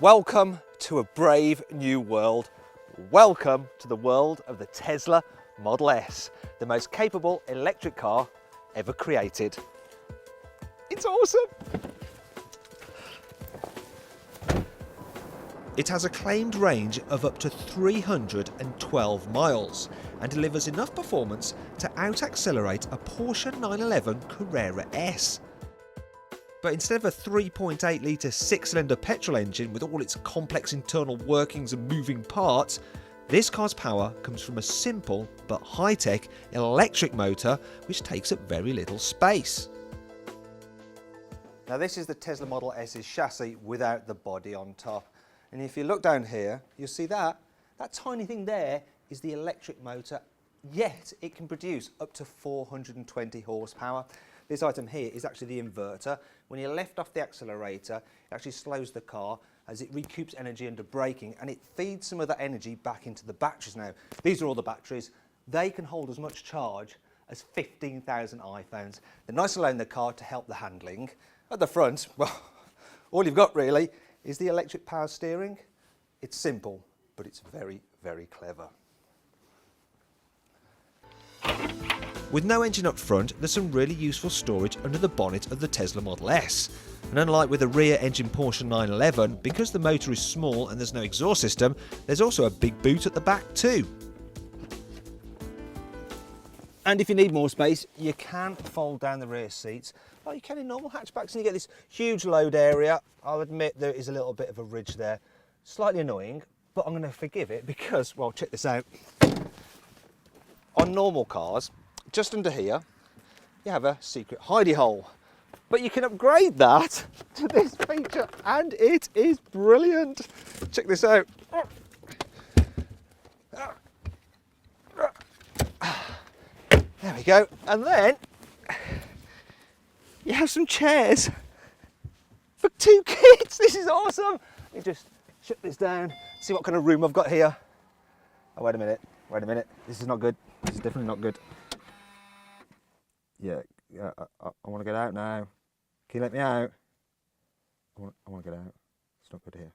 Welcome to a brave new world. Welcome to the world of the Tesla Model S, the most capable electric car ever created. It's awesome! It has a claimed range of up to 312 miles and delivers enough performance to out-accelerate a Porsche 911 Carrera S. But instead of a 3.8 litre six-cylinder petrol engine with all its complex internal workings and moving parts, this car's power comes from a simple but high-tech electric motor which takes up very little space. Now this is the Tesla Model S's chassis without the body on top. And if you look down here, you'll see that tiny thing there is the electric motor, yet it can produce up to 420 horsepower. This item here is actually the inverter. When you lift off the accelerator, it actually slows the car as it recoups energy under braking and it feeds some of that energy back into the batteries. Now, these are all the batteries. They can hold as much charge as 15,000 iPhones. They're nice and low in the car to help the handling. At the front, well, all you've got really is the electric power steering. It's simple, but it's very, very clever. With no engine up front, there's some really useful storage under the bonnet of the Tesla Model S. And unlike with the rear engine Porsche 911, because the motor is small and there's no exhaust system, there's also a big boot at the back too. And if you need more space, you can fold down the rear seats like you can in normal hatchbacks and you get this huge load area. I'll admit there is a little bit of a ridge there. Slightly annoying, but I'm going to forgive it because, well, check this out. On normal cars, just under here, you have a secret hidey hole. But you can upgrade that to this feature and it is brilliant. Check this out. There we go. And then you have some chairs for two kids. This is awesome. Let me just shut this down, see what kind of room I've got here. Oh, wait a minute. This is not good. This is definitely not good. Yeah, I want to get out now. Can you let me out? I want to get out. It's not good here.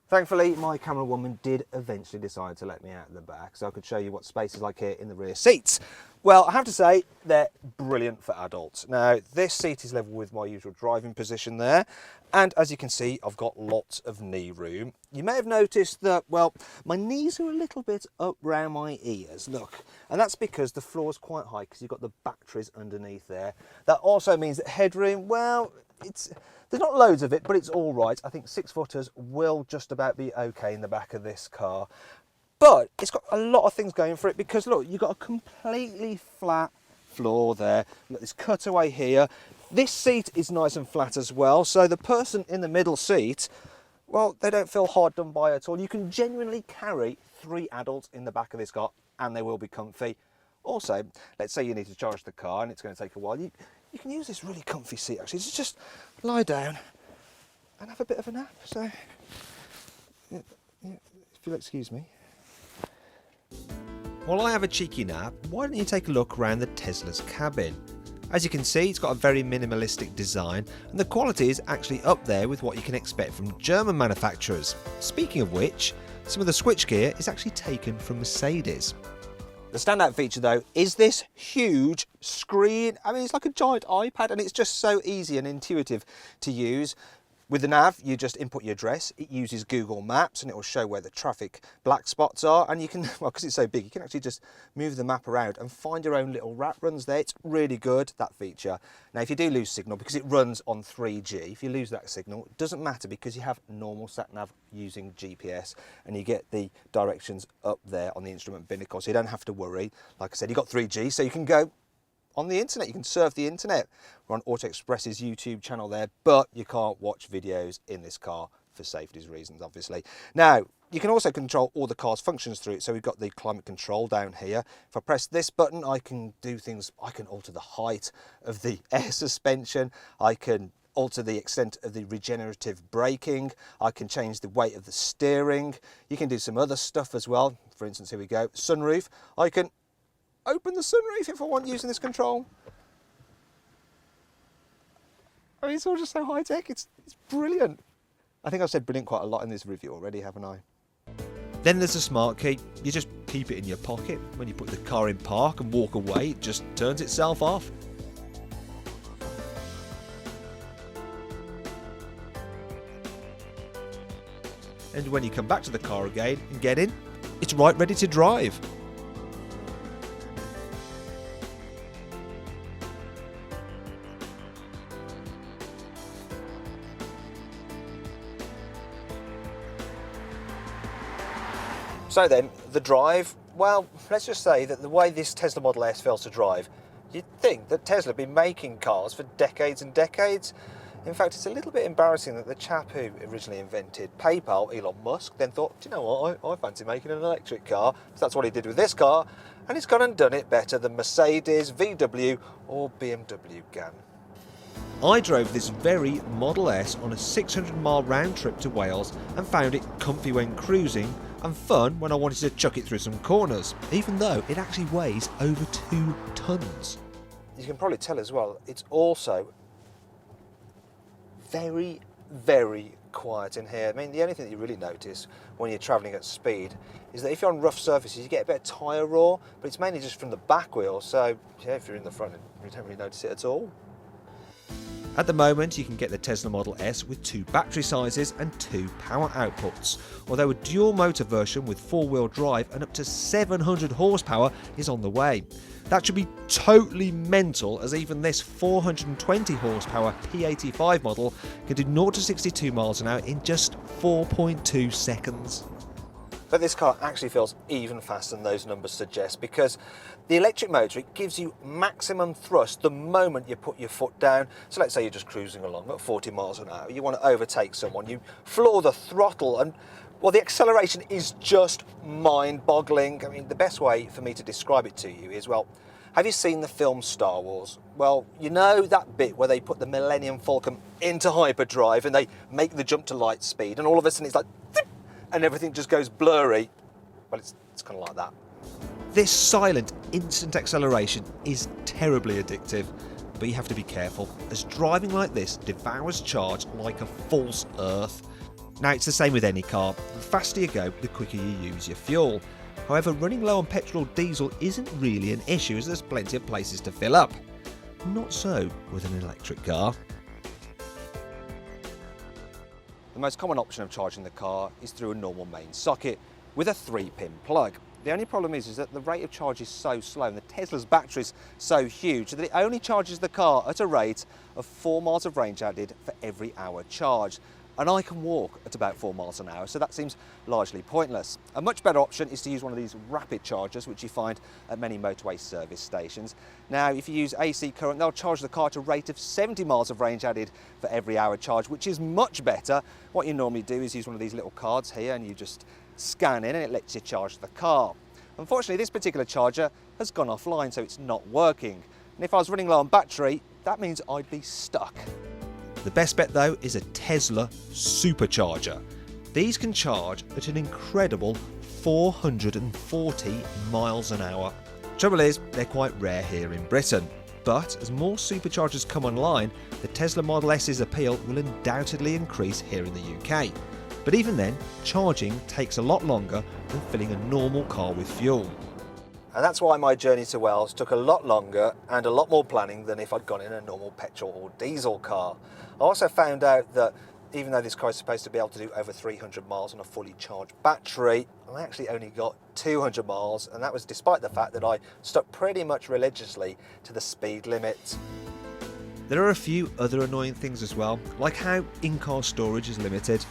Thankfully, my camera woman did eventually decide to let me out of the back so I could show you what space is like here in the rear seats. Well, I have to say, they're brilliant for adults. Now, this seat is level with my usual driving position there. And as you can see, I've got lots of knee room. You may have noticed that, well, my knees are a little bit up round my ears, look. And that's because the floor is quite high because you've got the batteries underneath there. That also means that headroom, well, there's not loads of it, but it's all right. I think 6-footers will just about be okay in the back of this car. But it's got a lot of things going for it because, look, you've got a completely flat floor there. You've got this cutaway here. This seat is nice and flat as well, so the person in the middle seat, well, they don't feel hard done by at all. You can genuinely carry 3 adults in the back of this car and they will be comfy. Also, let's say you need to charge the car and it's going to take a while. You can use this really comfy seat actually. Just lie down and have a bit of a nap. So, yeah, if you'll excuse me. While I have a cheeky nap, why don't you take a look around the Tesla's cabin? As you can see, it's got a very minimalistic design and the quality is actually up there with what you can expect from German manufacturers. Speaking of which, some of the switchgear is actually taken from Mercedes. The standout feature though is this huge screen. I mean, it's like a giant iPad and it's just so easy and intuitive to use. With the nav, you just input your address. It uses Google Maps and it will show where the traffic black spots are. And you can, well, because it's so big, you can actually just move the map around and find your own little rat runs there. It's really good, that feature. Now, if you do lose signal, because it runs on 3G, if you lose that signal, it doesn't matter because you have normal sat-nav using GPS and you get the directions up there on the instrument binnacle, so you don't have to worry. Like I said, you've got 3G, so you can go on the internet, you can surf the internet. We're on Auto Express's YouTube channel there, but you can't watch videos in this car for safety reasons, obviously. Now, you can also control all the car's functions through it. So we've got the climate control down here. If I press this button, I can do things. I can alter the height of the air suspension. I can alter the extent of the regenerative braking. I can change the weight of the steering. You can do some other stuff as well. For instance, here we go, sunroof. I can open the sunroof if I want using this control. I mean, it's all just so high tech, it's brilliant. I think I've said brilliant quite a lot in this review already, haven't I? Then there's the smart key. You just keep it in your pocket. When you put the car in park and walk away, it just turns itself off. And when you come back to the car again and get in, it's right ready to drive. So then, the drive, well, let's just say that the way this Tesla Model S feels to drive, you'd think that Tesla have been making cars for decades and decades. In fact, it's a little bit embarrassing that the chap who originally invented PayPal, Elon Musk, then thought, do you know what, I fancy making an electric car. So that's what he did with this car, and he's gone and done it better than Mercedes, VW or BMW can. I drove this very Model S on a 600-mile round trip to Wales and found it comfy when cruising and fun when I wanted to chuck it through some corners, even though it actually weighs over 2 tons. You can probably tell as well, it's also very, very quiet in here. I mean, the only thing that you really notice when you're travelling at speed is that if you're on rough surfaces, you get a bit of tyre roar, but it's mainly just from the back wheel, so yeah, if you're in the front, you don't really notice it at all. At the moment, you can get the Tesla Model S with 2 battery sizes and 2 power outputs, although a dual motor version with 4-wheel drive and up to 700 horsepower is on the way. That should be totally mental, as even this 420 horsepower P85 model can do 0 to 62 miles an hour in just 4.2 seconds. But this car actually feels even faster than those numbers suggest, because the electric motor, it gives you maximum thrust the moment you put your foot down. So let's say you're just cruising along at 40 miles an hour, you want to overtake someone, you floor the throttle, and well, the acceleration is just mind-boggling. I mean, the best way for me to describe it to you is, well, have you seen the film Star Wars? Well, you know that bit where they put the Millennium Falcon into hyperdrive and they make the jump to light speed, and all of a sudden it's like, and everything just goes blurry? Well, it's kind of like that. This silent, instant acceleration is terribly addictive, but you have to be careful, as driving like this devours charge like a false earth. Now, it's the same with any car. The faster you go, the quicker you use your fuel. However, running low on petrol or diesel isn't really an issue, as there's plenty of places to fill up. Not so with an electric car. The most common option of charging the car is through a normal main socket with a 3-pin plug. The only problem is that the rate of charge is so slow and the Tesla's battery is so huge that it only charges the car at a rate of 4 miles of range added for every hour charged. And I can walk at about 4 miles an hour, so that seems largely pointless. A much better option is to use one of these rapid chargers, which you find at many motorway service stations. Now, if you use AC current, they'll charge the car at a rate of 70 miles of range added for every hour charge, which is much better. What you normally do is use one of these little cards here, and you just scan in and it lets you charge the car. Unfortunately, this particular charger has gone offline, so it's not working. And if I was running low on battery, that means I'd be stuck. The best bet though is a Tesla Supercharger. These can charge at an incredible 440 miles an hour. Trouble is, they're quite rare here in Britain. But as more superchargers come online, the Tesla Model S's appeal will undoubtedly increase here in the UK. But even then, charging takes a lot longer than filling a normal car with fuel. And that's why my journey to Wales took a lot longer and a lot more planning than if I'd gone in a normal petrol or diesel car. I also found out that even though this car is supposed to be able to do over 300 miles on a fully charged battery, I actually only got 200 miles, and that was despite the fact that I stuck pretty much religiously to the speed limit. There are a few other annoying things as well, like how in-car storage is limited.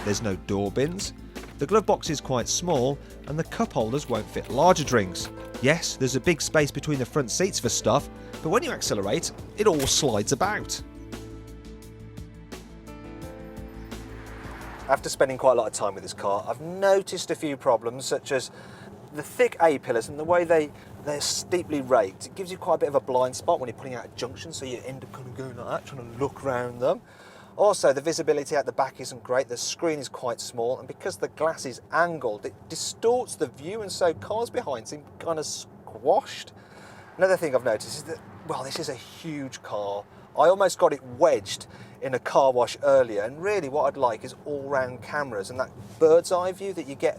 There's no door bins, the glove box is quite small, and the cup holders won't fit larger drinks. Yes, there's a big space between the front seats for stuff, but when you accelerate, it all slides about. After spending quite a lot of time with this car, I've noticed a few problems, such as the thick A-pillars and the way they're steeply raked. It gives you quite a bit of a blind spot when you're putting out a junction, so you end up kind of going like that, trying to look around them. Also, the visibility at the back isn't great, the screen is quite small, and because the glass is angled, it distorts the view, and so cars behind seem kind of squashed. Another thing I've noticed is that, well, this is a huge car I almost got it wedged in a car wash earlier, and really what I'd like is all-round cameras and that bird's eye view that you get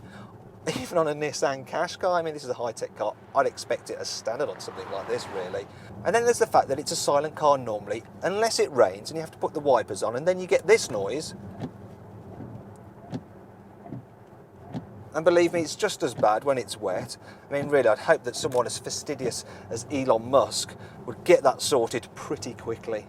even on a Nissan Qashqai. I mean, this is a high-tech car. I'd expect it as standard on something like this, really. And then there's the fact that it's a silent car normally, unless it rains and you have to put the wipers on, and then you get this noise. And believe me, it's just as bad when it's wet. I mean, really, I'd hope that someone as fastidious as Elon Musk would get that sorted pretty quickly.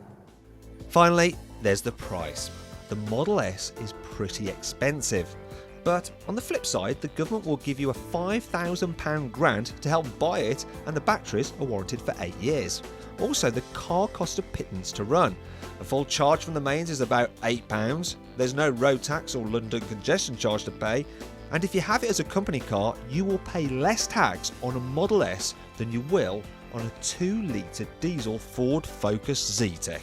Finally, there's the price. The Model S is pretty expensive. But on the flip side, the government will give you a £5,000 grant to help buy it, and the batteries are warranted for 8 years. Also, the car costs a pittance to run. A full charge from the mains is about £8. There's no road tax or London congestion charge to pay. And if you have it as a company car, you will pay less tax on a Model S than you will on a 2-litre diesel Ford Focus Zetec.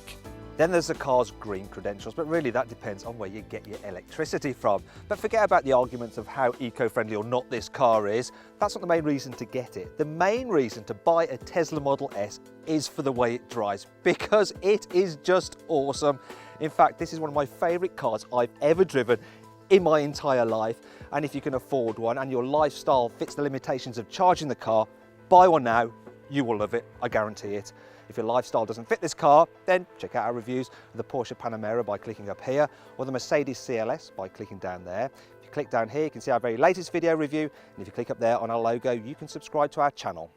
Then there's the car's green credentials, but really that depends on where you get your electricity from. But forget about the arguments of how eco-friendly or not this car is. That's not the main reason to get it. The main reason to buy a Tesla Model S is for the way it drives, because it is just awesome. In fact, this is one of my favourite cars I've ever driven in my entire life. And if you can afford one and your lifestyle fits the limitations of charging the car, buy one now. You will love it, I guarantee it. If your lifestyle doesn't fit this car, then check out our reviews of the Porsche Panamera by clicking up here, or the Mercedes CLS by clicking down there. If you click down here, you can see our very latest video review, and if you click up there on our logo, you can subscribe to our channel.